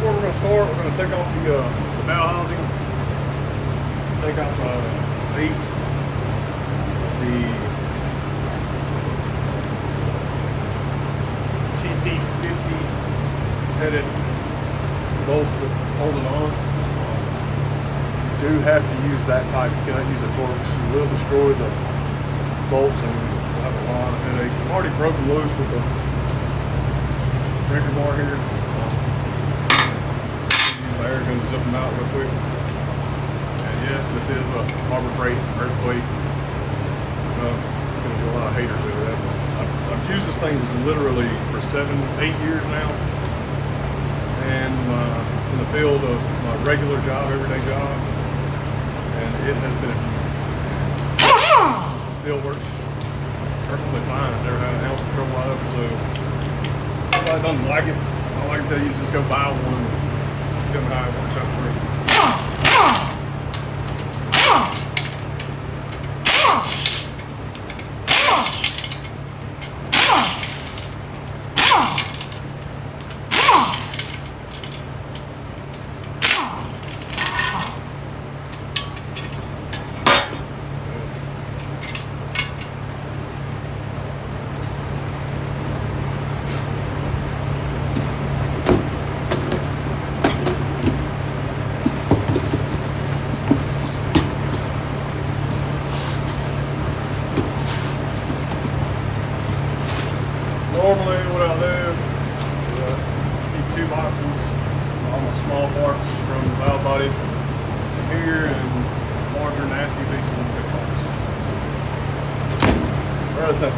where we're going to start. We're going to take off the bow housing, take out the eight, the TP50 headed bolts that hold it on. You do have to use that type. You cannot use a Torx. You will destroy the bolts and you'll have a lot of headache. I've already broken loose with the breaker bar here. The air going to zip them out real quick. And yes, this is a Harbor Freight earthquake. Going to get a lot of haters over that. I've used this thing literally for 7, 8 years now. And in the field of my regular job, everyday job. And it has been abused. Still works perfectly fine. I've never had an ounce of trouble out of it. So if anybody doesn't like it, all I can tell you is just go buy one. Tell me how it works out for you. Normally what I'll do is keep 2 boxes, all my small parts from the valve body here and larger nasty pieces in the big box. Where is that?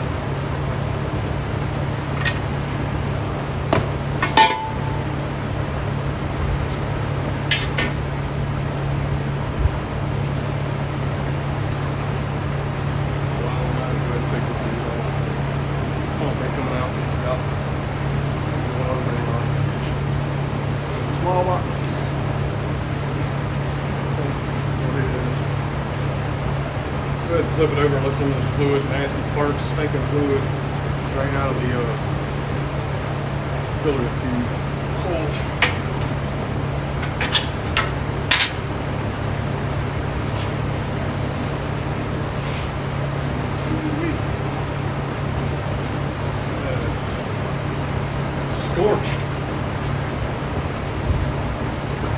Small box. Go ahead and flip it over and let some of this fluid, nasty parts, stinking fluid, drain out of the filler tube hole. Scorched.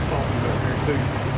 Salt in there too.